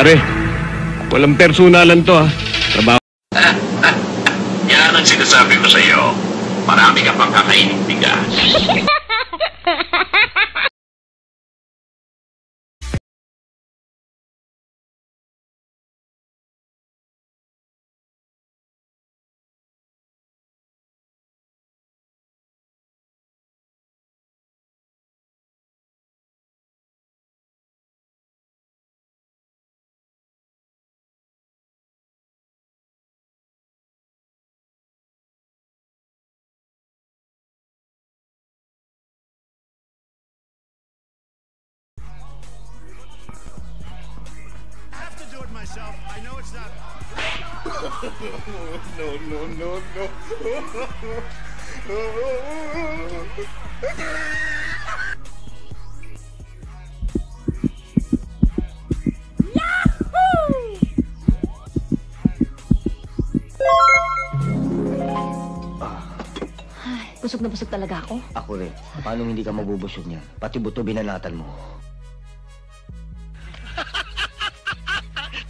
Pare, walang personalan to ha. Trabaho. Yan ang sinasabi ko sa iyo. Marami ka pang kakainin bigas. Myself. I know it's not. No. Busog na busog talaga ako. Ako rin. Paano hindi ka mabubusog niyan? Pati buto binanatan mo.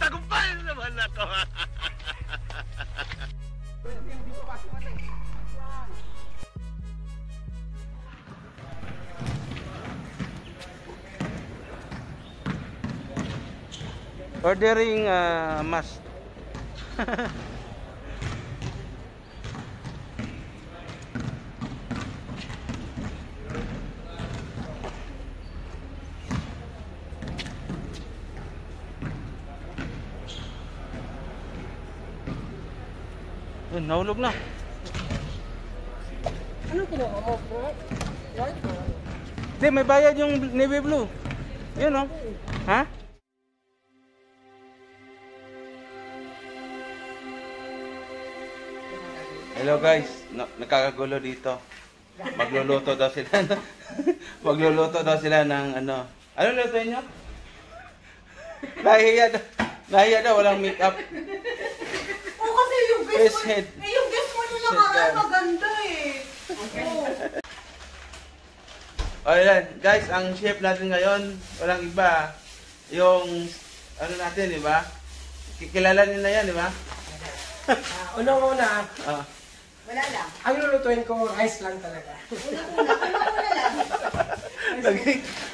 Tagumpay naman na to. Ordering must. Nahulog na. Anong kinuha mo, bro? Right? Hindi, may bayad yung navy blue. Yun, oh. Ha? Hello guys, nakakagulo dito. Magluluto daw sila. Magluluto daw sila ng ano. Ano lutuin nyo? Nahiya daw, walang make-up. Oo, kasi yung Fish head. yung guest mo nung nakaraan maganda eh. O yan, guys, ang chef natin ngayon, walang iba. Yung, ano natin, di ba? Kilala niyo na yan, di ba? Unang-una, Wala lang. ang lulutuin ko, rice lang talaga.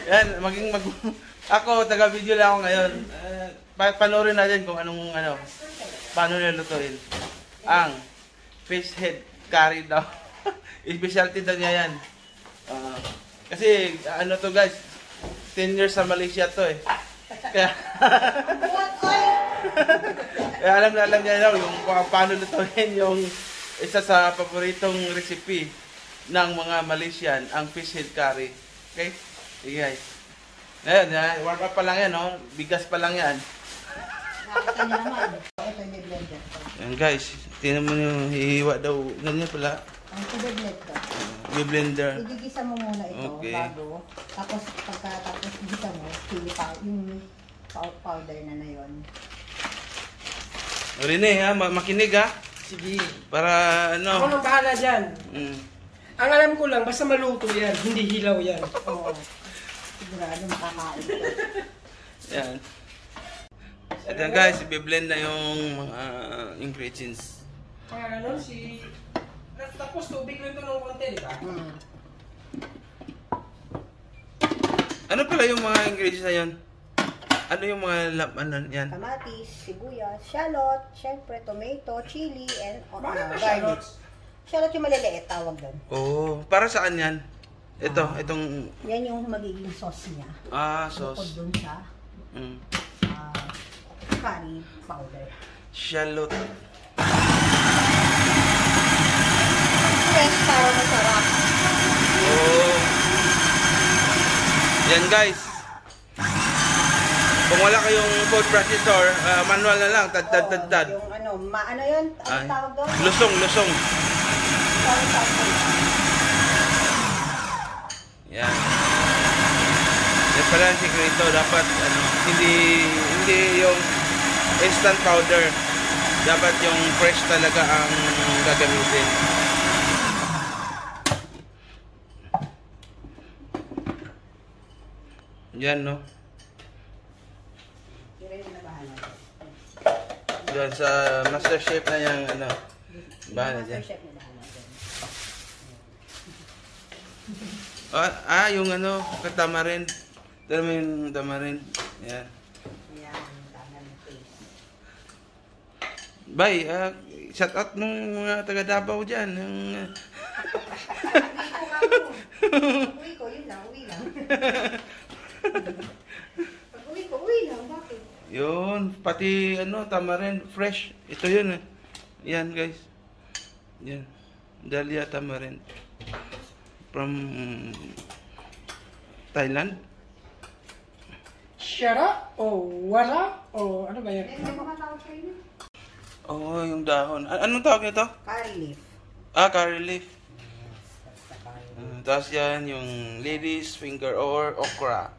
Yan, ako, taga-video lang ako ngayon. Panoorin natin kung anong, paano nilutuin. Ang fish head curry daw. Specialty daw niya yan. Kasi, ano to guys, 10 years sa Malaysia to eh. Kaya, kaya alam niya daw yung paano lutuin yung isa sa paboritong recipe ng mga Malaysian, ang fish head curry. Okay? Sige guys. Ayan, warm up pa lang yan, no? Bigas pa lang yan. Nakita niyo naman. Ito yung blender ko. Ayan guys, tingnan mo yung hihiwa daw. Ganyan pala. Ang blender ko. May blender. Igigisa mo muna ito Okay. bago. Tapos pagkatapos gisa mo, chili powder, yung powder na yun. Rene ha, makinig ha. Sige. Para ano. Ako nang bahala dyan. Ang alam ko lang, basta maluto yan, hindi hilaw yan. Oo. Sigurado makakain ko. Ayan. Ito guys, i-blend na yung mga ingredients. Kaya ano, tapos tubig lang ito ng konti, di ba? Ano pala yung mga ingredients na yun? Ano yung mga yan? Kamatis, sibuyas, shallot, syempre tomato, chili, and Bakit ba garlic. shallots? Shallot yung maliliit, tawag doon. Oh, para saan yan? Itong... Yan yung magiging sauce niya. Sauce. Bukod dun sa curry powder. Shallot. Fresh para masarap. Oh. Yan guys. Kung wala kayong food processor, manual na lang, tad. Yung ano yun? Ano tawag doon? Lusong. Yan. Yan pala ang sikreto. Dapat, hindi yung instant powder. Dapat yung fresh talaga ang gagamitin. Yan, no? Dire na bahala. Yan sa Master Chef na yung ano. Bahala dyan. Chef na bahala dyan. Yung ano, katamarin. Tama yung tamarin. Yan. Yan, tama ng taste. Bay, shout out nung mga taga Davao dyan. Uwi ko, yun lang, uwi lang. Pag uwi ko, uwi lang, bakit? Yun, pati ano, tamarin, fresh. Ito yun eh. Yan guys. Yan. Dahlia tamarin. From Thailand. Shara o wala o ano ba yan? May mga tawag kayo na. Oh, yung dahon. Anong tawag nito? Curry leaf. Curry leaf. Tapos yan, yung lady's finger or okra.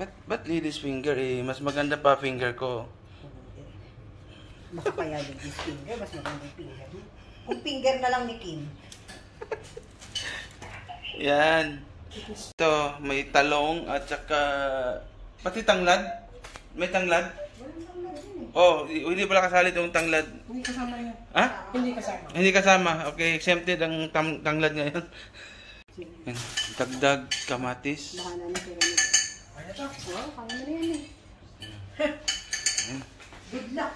Ba't lady's finger eh? Mas maganda pa finger ko. Baka kaya lady's finger, mas maganda yung finger. Kung finger na lang ni Kim. Yan. Ito, may talong at saka pati tanglad. May tanglad? Oh, hindi pala kasali itong tanglad. Hindi kasama yan. Ha? Hindi kasama. Hindi kasama. Okay, exempted ang tanglad ngayon. Yan. Dagdag kamatis. Baka na nakiramit. Ano to? Oo, kaya mo na yan eh. Good luck.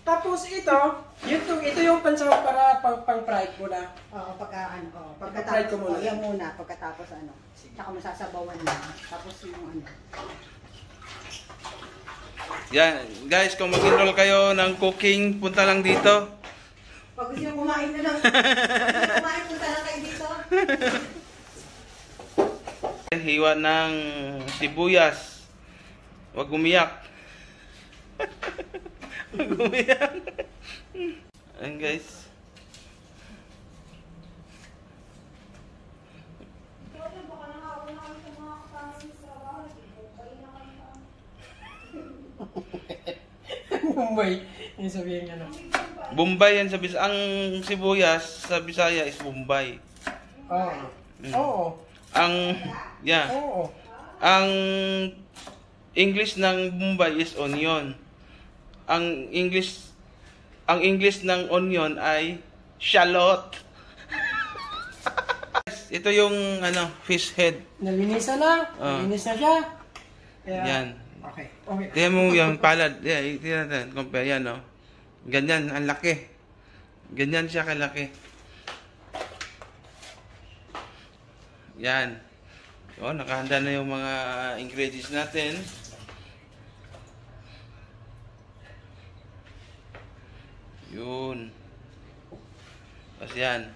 Tapos ito yung pansahog para pang-fried ko na. Oo, Fried pagkatapos, ko muna. yan muna, pagkatapos ano. Tsaka masasabawan na. Tapos yung ano. Yan, guys, kung mag-enroll kayo ng cooking, punta lang dito. Pag gusto nyo kumain na lang. Kumain, punta lang kayo dito. Hiwa ng sibuyas. Huwag umiyak. Huwag umiyak. Ayan, guys. Bombay. Yung sabihin nga no. Bombay yan sa Bisaya. Ang sibuyas sa Bisaya is Bombay. Oo. Oo. Ang, yeah. Oo. Ang English ng Bombay is onion. Ang English ng onion ay shallot. Ito yung ano, fish head. Nalinisan na. Nalinis na siya. Kaya, Yan. Okay. Okay. Tingnan mo yung palad. Yeah, tingnan natin. Compare yan, no? Ganyan, ang laki. Ganyan siya kalaki. Yan. O, nakahanda na yung mga ingredients natin. Yun. Tapos yan.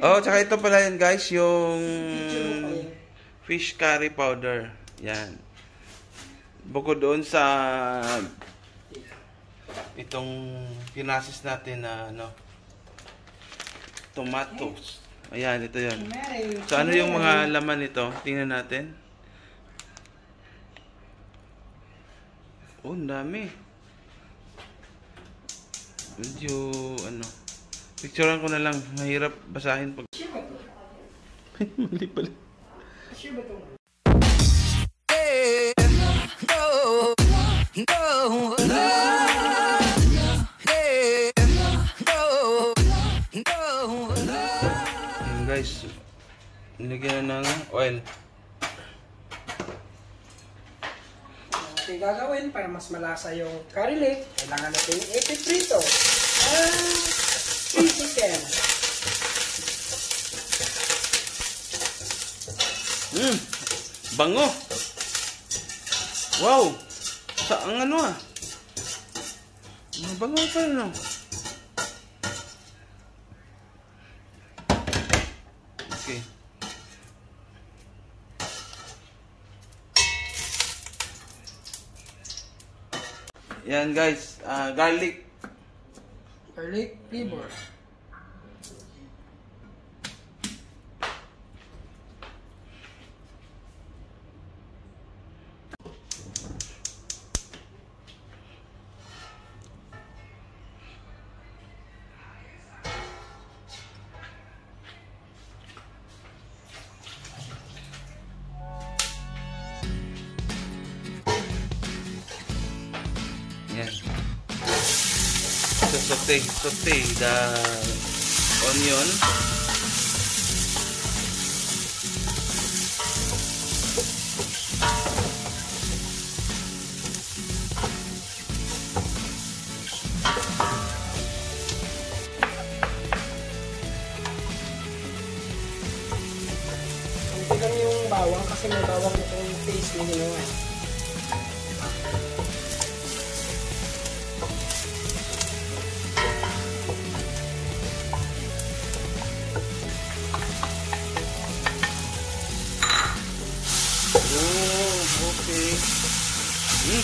Oh, tsaka ito pala yan guys, yung fish curry powder. Yan. Bukod doon sa itong pinasis natin na ano, tomatoes. Ayan, ito yan. So ano yung mga laman nito? Tingnan natin. Oh, ang dami. Medyo ano, picturean ko na lang. Mahirap basahin pag mali pala. Sure ba ito? Ayan guys, nilagyan na ng oil. Ito yung gagawin para mas malasa yung curry leaf. Kailangan natin ipiprito. Chicken. Bango. Wow. Sa ang ano ah. Bango pa no. Okay. Yan guys, garlic. Garlic flavor. Yan. So, saute the onion. Kunti lang yung bawang kasi may bawang itong paste na ginawa. Oh, okay.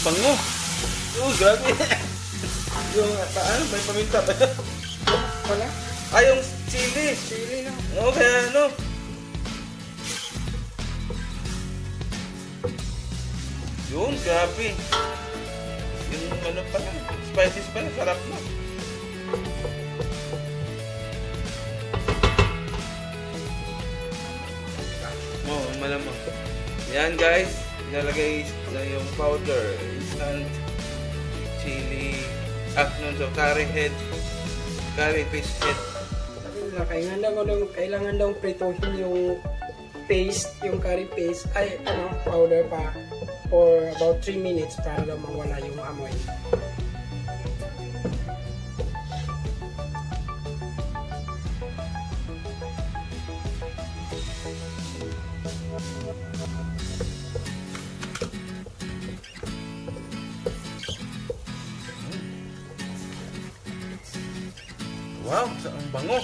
Bango. Oh, grabe. Yung, ano, may paminta ba? Wala? Ah, yung chili. Chili lang. Okay, ano? Yun, grabe. Yung ano pa lang, spices pa lang, sarap na. Oh, malamang. Yan guys, ilalagay na yung powder, instant chili, so curry head, curry fish head. Kailangan daw prituhin yung paste, yung curry paste, ay ano, powder pa for about 3 minutes para daw mawala yung amoy. Wow, ang bango.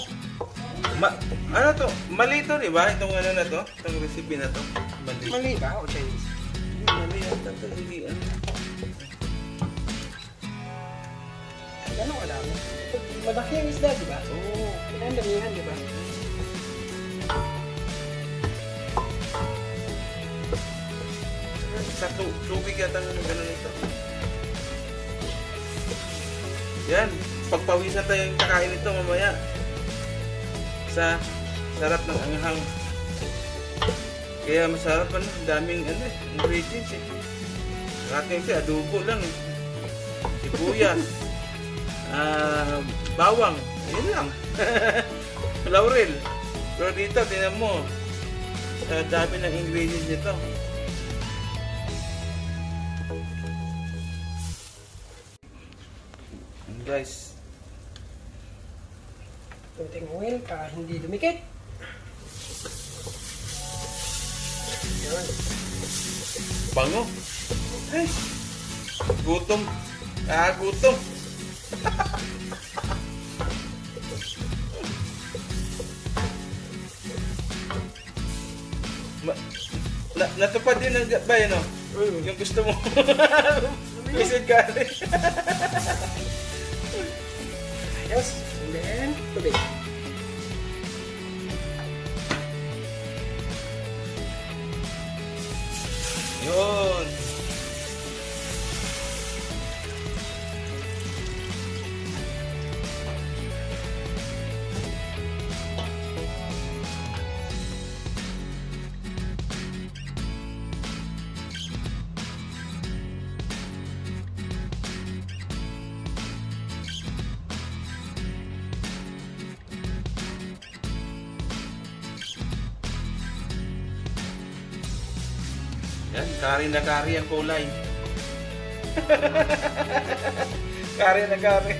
Ano to? Mali to, di ba? Itong ano na to? Itong recipe na to. Mali. Mali ba o Chinese? Mali yata to. Hindi ano. Gano'ng kadami? Malaki ang isda, di ba? Oo. Ang damihan, di ba? Sa tubig yata ng gano'n ito. Yan. Pagpawisan tayo yung kakain nito mamaya. Sa sarap ng anghang. Kaya masarap ano. Daming ano, ingredients eh. Ating siya, adobo lang eh. Sibuyas. Bawang. Yun lang. Laurel. Pero dito, tinan mo. Sa dami ng ingredients nito. Guys, Kunting oil para hindi dumikit. Yan. bango. Ay, gutom. Gutom. Natupad din ang ba yun, no? Yung gusto mo. Visit ka rin. Yes, and then tubig. Yun. Yan, kari na kari ang kulay. Kari na kari.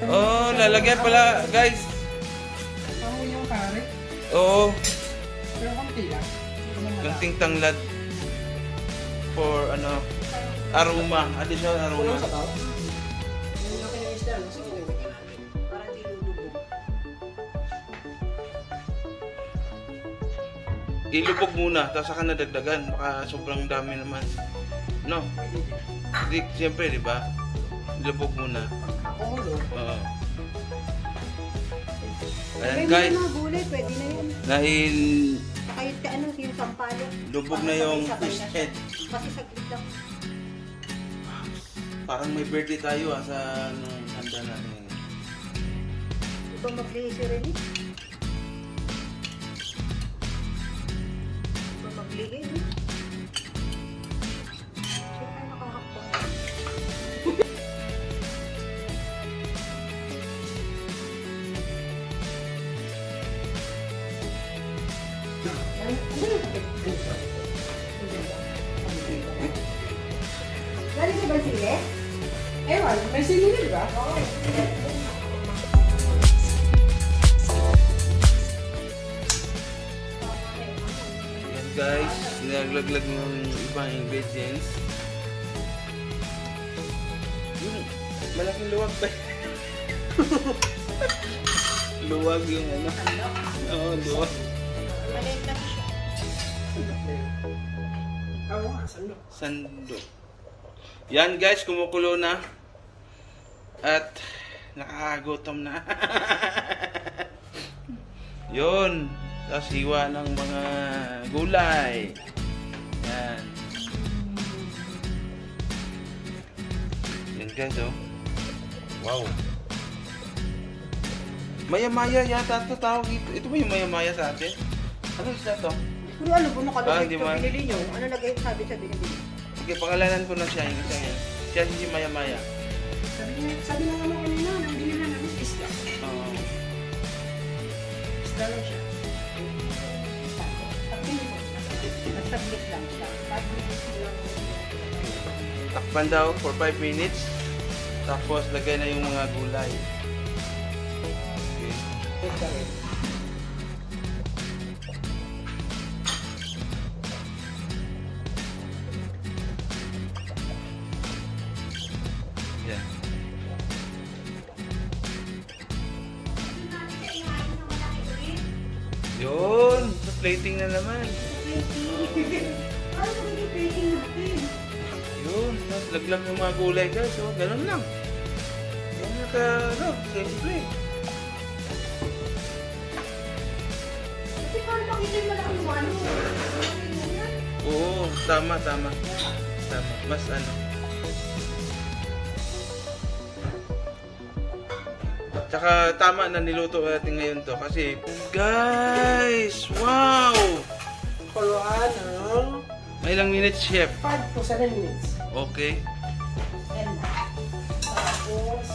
Oh, lalagyan pala, guys. Ako yung curry, Oo, pero konti lang. kunting tanglad for ano, aroma, additional aroma. Kulang sa tao. Yung laki ng isda, no? Sige, Para di lulubog. Ilubog muna, tapos saka nadagdagan. Baka sobrang dami naman. No? Siyempre, di ba? Ilubog muna. Ako mo, no? Oo. Pwede Ayan na guys, yung mga gulay, pwede na yun. dahil Kahit ano, yung sampalo. lubog na yung fish head. Kasi saglit lang. Parang may birthday tayo sa anong handa natin. Ito mag-lazy rin eh. Ito mag-lazy eh. Siyempre nakahakbang. siya ba sili? Ewan, may sili di ba? Yan guys, nilaglag yung ibang ingredients. Yung malaking luwag ba? Luwag yung ano. Oo, luwag. Maliit lang siya. Oo nga, sandok. Sando. Yan guys, kumukulo na. At nakakagutom na. Yun. Tapos hiwa ng mga gulay. Yan. Yan guys, oh. Wow. Maya-maya yata ito tawag ito. Ito ba yung maya-maya sa atin? Ano isda to? Pero ano po Hindi nakalagay man. sa binili nyo? Ano lagay sabi sa binili? Okay, pangalanan ko na siya. Yung isa yan. Siya si maya-maya. Sabi na naman kanina, nandili na namin isda. Oo. Isda lang siya. Nag-submit lang siya. 5 minutes lang. Takpan daw for 5 minutes. Tapos lagay na yung mga gulay. Okay. Yan. Yun! Sa plating na naman. Ano ba yung plating natin? Yun. Tapos laglam yung mga gulay guys. So, ganun lang. Yan naka, ano, simple. Kasi paano pakita yung malaking wano? Oo, tama. Mas ano. Tsaka tama na niluto natin ngayon to kasi guys, wow! Kuluan ng May ilang minutes, chef? 5 to 7 minutes. Okay. Tapos,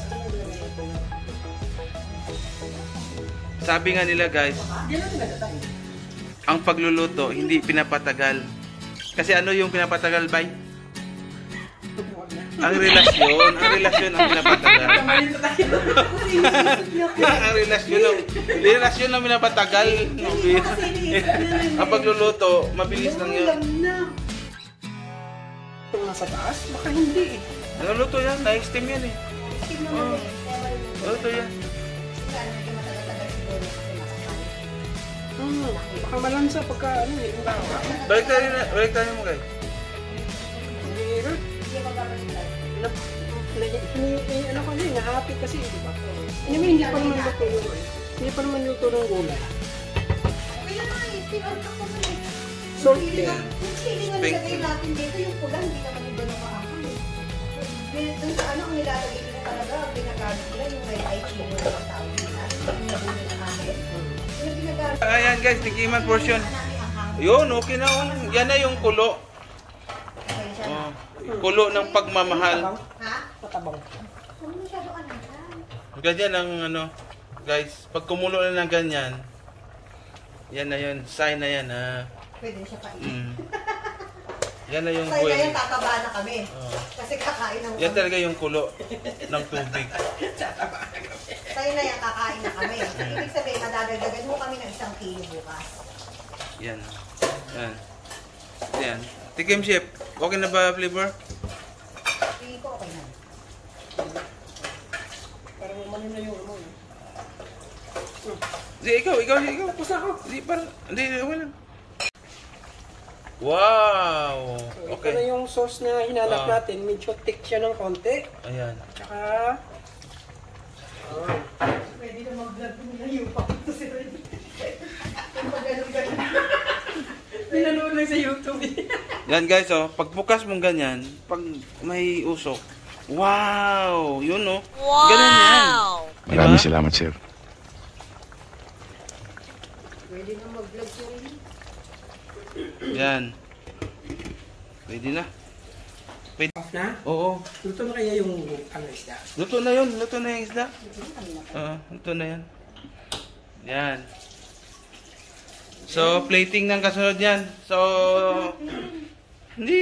Sabi nga nila guys, hindi natin nagatay. ang pagluluto hindi pinapatagal. Kasi ano yung pinapatagal, bay? Ang relasyon ang pinapatagal. Ang relasyon ang pinapatagal. Ang pagluluto, mabilis lang yun. Kung nasa taas, baka hindi eh. Naluluto yan, na-extend yan eh. Naluluto yan. Baka malansa pagka ano eh. Balik tayo mo kayo. Hirap. Ano ko din, nahapi kasi, di ba? Hindi pa naman luto yung hindi pa naman luto ng gulay. Salt din. Yung sili nga nilagay natin dito, yung pula, hindi naman yung gano'ng maakal eh. Dun sa ano, ang nilalagay nila talaga, ang ginagamit nila, yung red eye chili na tawag nila. Yung nabuli na namin. Yung ginagamit Ayan guys, tikiman portion. namin ang hangin. Yun, okay na. Yan na yung kulo. Okay siya na. Kulo ng pagmamahal. Ha? Patabang. Ano masyado ka na? Ganyan ang ano, guys. Pag kumulo na ng ganyan, yan na yun. Sign na yan. Pwede siya kain. Yan na yung Kasi buhay. kaya tataba na kami. Kasi kakain na Yan talaga yung kulo ng tubig. Tayo na yan, kakain na kami. Ibig sabihin, madadagdagan mo kami ng 1 kilo bukas. Yan. Yan. Yan. Tikim chef. Okay na ba flavor? Tingin ko okay na. Parang umano na yung ano. Di, ikaw. Tapos ako. Di, parang, hindi, wala. Wow! So, ito na Okay. yung sauce na hinanap natin. Medyo thick siya ng konti. Ayan. Tsaka, Pwede na mag-vlog nila yung pakito si Ren. Yung pag-ganun-ganun. pinanood lang sa YouTube eh. Yan guys, oh, pagbukas mong ganyan, pag may usok, wow! Yun oh. Wow! Ganun yan. Diba? Maraming salamat, sir. Pwede na mag-vlog si Ren. Yan. Pwede na. Off na? Oo. Luto na kaya yung ano isda? Luto na yun. Luto na yung isda. Oo, luto na yan. Yan. So, plating ng kasunod yan. So, Hindi,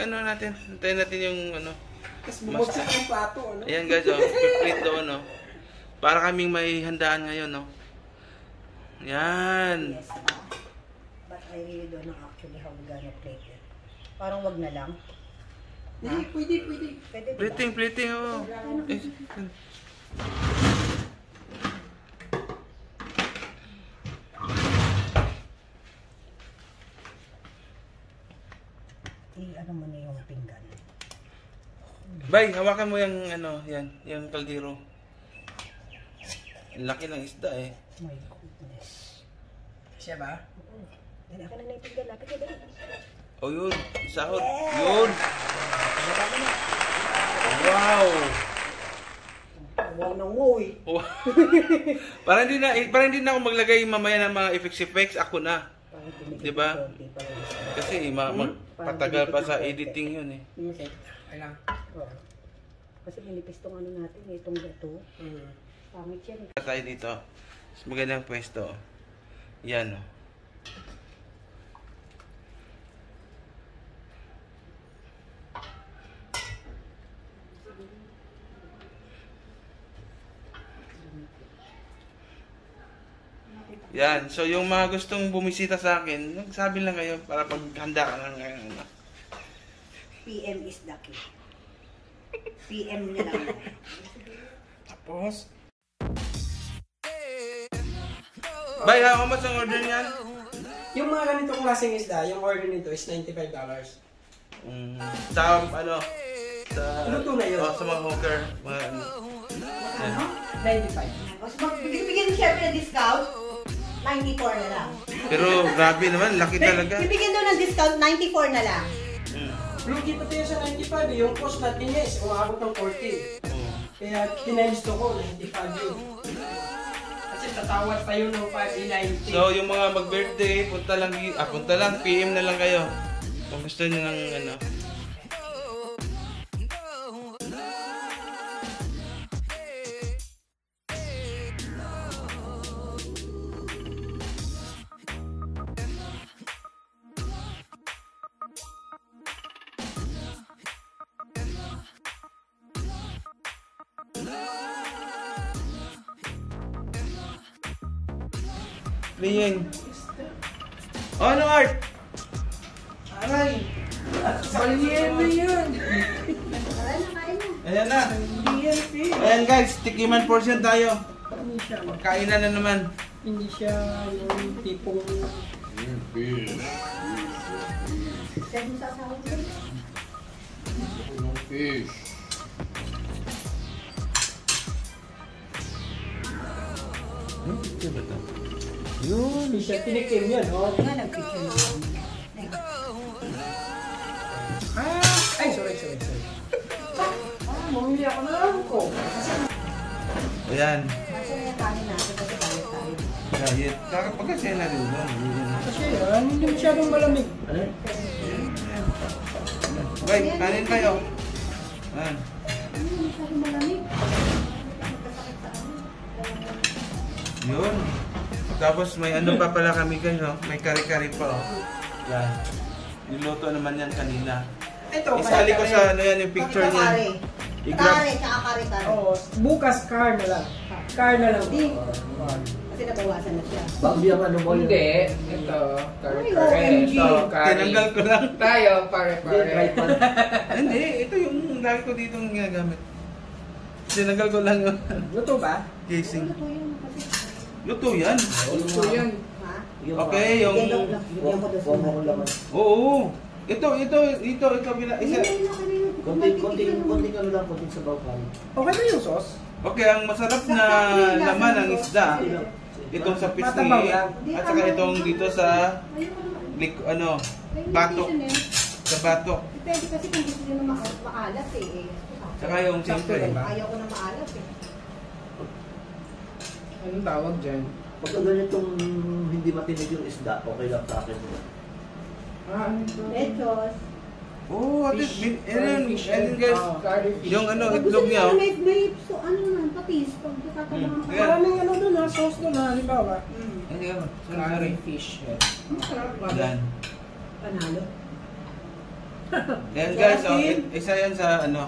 ano natin. Hintayin natin yung ano. Tapos bubuksan yung plato, ano? Ayan guys, oh. Plate doon, no. Para kaming may handaan ngayon, no. Yan. Yes, ma. But I really don't know actually how we're gonna plate it. Parang wag na lang. Hindi, pwede. Pwede diba? Plating, oh. Eh, Ano mo na yung pinggan. Bay, hawakan mo yung ano, yan, yung kaldero. Ang laki ng isda eh. My goodness. Siya ba? Dala ka na na yung pinggan. Lapit ka dali. Oh yun, sahod. Yun. Wow. Wow na nguy. Parang hindi na ako maglagay mamaya ng mga effects. Ako na. Diba? Kasi patagal pa sa editing yun eh. Okay. Ayan. Kasi minipis tong ano natin eh, itong gato. Pangit yan. Tayo dito. Mas magandang pwesto. Yan oh. Yan. So, yung mga gustong bumisita sa akin, sabi lang kayo para paghanda ka lang ngayon. PM is the key. PM niya lang. Tapos? Bay, how much ang order niyan? Yung mga ganitong klaseng isda, yung order nito is $95. Sa ano? Sa Luto na yun. Oh, sa mga hawker. Mga, Ano? 95. Tapos bigyan mo syempre ng discount, 94 na lang. pero grabe naman, laki talaga. Bibigyan daw ng discount, 94 na lang. Lugi pa tayo sa 95 eh. Yung cost natin niya is umabot ng 40. Kaya tinimes to ko, 95 yun. Kasi tatawad pa yun ng 590. So, yung mga mag-birthday, punta lang, PM na lang kayo. Kung gusto niyo ng ano. Playing. Oh, ano Art? Aray! Baliyan na yun! Ayan na. Ayan guys, tikiman portion tayo. Hindi siya, Kainan na naman. hindi siya yung tipong... Send mo sa asawa ko. Yun. Hindi siya tinikim yun, oh. Nga, nag-picture mo. Ay, sorry. Bumili ako na lang ko. Ayan. Kasi yung kanin natin, kasi tayo. Diet. Pagkasya na rin doon. Kasi yan, hindi masyadong malamig. Bay, kanin kayo. Ayan. Masyadong malamig. Yun. Tapos may ano pa pala kami guys, no? May kare-kare pa, oh. Yan. Niluto naman yan kanina. Ito, Isali ko sa ano yan, yung picture niya. Kare, tsaka kare-kare. Oo, bukas car na lang. Car na lang. Hindi. Kasi nabawasan na siya. Bagbi ang ano mo yun. Hindi. Ito. Ay, Kare-kare. OMG. Ito. Kari. Tinanggal ko lang. Tayo. Right Pare-pare. man. Hindi, ito yung lagi ko dito ginagamit. Tinanggal ko lang yung Luto ba? casing. Ito yun kasi. Luto yan. Ito yan. Ha? Okay, yung... Bigyan ko doon Huwag mo laman. Oo. Ito, isa. Konting ano lang, konting sabaw ka. Okay ba yung sauce? Okay, ang masarap na laman ng isda, itong sa pisngi, at saka itong dito sa batok. Sa batok. Depende kasi kung gusto nyo na maalat eh. Saka yung siyempre. Ayaw ko na maalat eh. Anong tawag dyan? Pag ganitong hindi matinig yung isda, okay lang sa akin. Ano ito? Lechos. Oh, ate, ayun guys, Curry fish. yung ano, Pag gusto itlog nyo niya. na may so ano man, patis. Pag tatabangan ka. Ayan. Maraming ano doon ha, sauce doon ha, halimbawa. Hindi, Curry fish. Masarap ba? Yan. Panalo. Yan guys, oh, isa yan sa ano.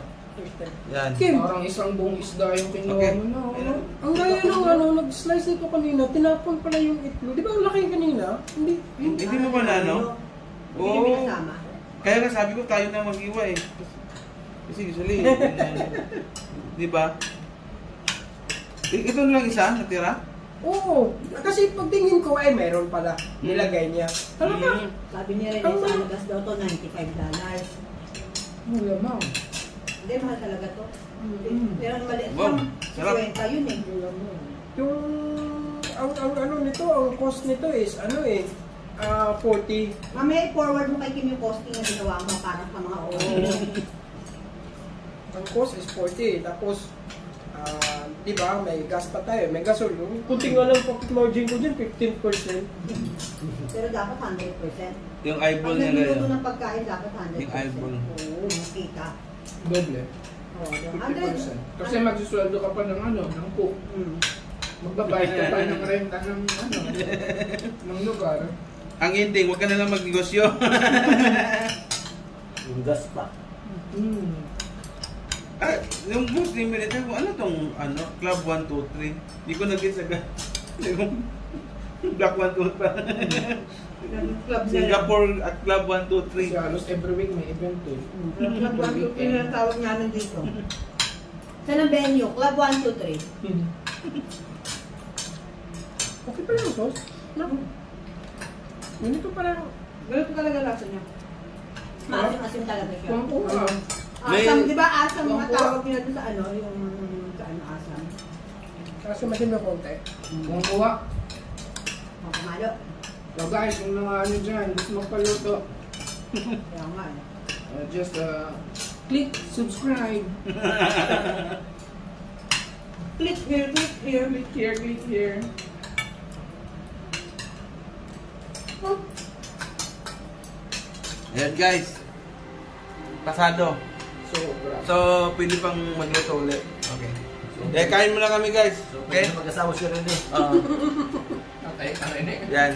Yan. Kim, Parang isang buong isda yung kinuha Okay. mo na. Ayun. ang gaya ng ano, nag-slice nito kanina, tinapon pala yung itlog. Di ba ang laki kanina? Hindi mo ba na ano? Hindi yung pinasama. Kaya nga sabi ko tayo na mag-iwa eh. Kasi usually, di ba? Ito lang isa natira? Oo. Kasi pagtingin ko, ay meron pala. Nilagay niya. Talaga. Sabi niya rin, sa labas daw to, $95. Malamang. Hindi, mahal talaga to. Pero ang maliit Wow, lang, sarap. 50 yun eh. Yung, ang ano nito, ang cost nito is, ano eh, 40. Mamaya i-forward mo kay Kim yung costing na ginawa mo para sa mga Ang cost is 40. Tapos, di ba, may gas pa tayo, may gasol. Yung kunting nga lang pocket margin ko dyan, 15%. Pero dapat 100%. Yung eyeball Pag niya nagluluto gano'n. ng pagkain, dapat 100%. Yung eyeball. Oo, makita. Doble. Oo, 50%. Kasi magsusweldo ka pa ng ano, ng cook. Magbabayad ka pa ng renta ng ano, ng lugar. Ang ending, huwag ka na lang magnegosyo. Yung gas pa. Yung boss ni Milita, ano tong ano, Club 123? Hindi ko nag-get sa Black 123 pa. Club na Singapore at Club Kasi 123. halos every week may event eh. Club 123 na tawag niya nandito. Saan ang venue? Club 123. Okay pala yung sauce. No? Ganito parang, Ganito talaga lasa niya. Maasim-asim talaga siya. Kung po ka, Asam, di ba asam mga tawag nila doon sa ano, yung sa ano asam. kaso masin na konti. kung kuha. Mga pamalo. So guys, yung mga ano dyan, gusto magpaluto, Kaya nga eh. just click subscribe. Click here, click here. Click here, click here. Ayan guys. Pasado. Sobra. So, pwede pang magluto ulit. Okay. Eh, kain muna kami guys. So, Okay? pwede mag-asawa si Rene. Oo. Okay, ano yun eh. Yan.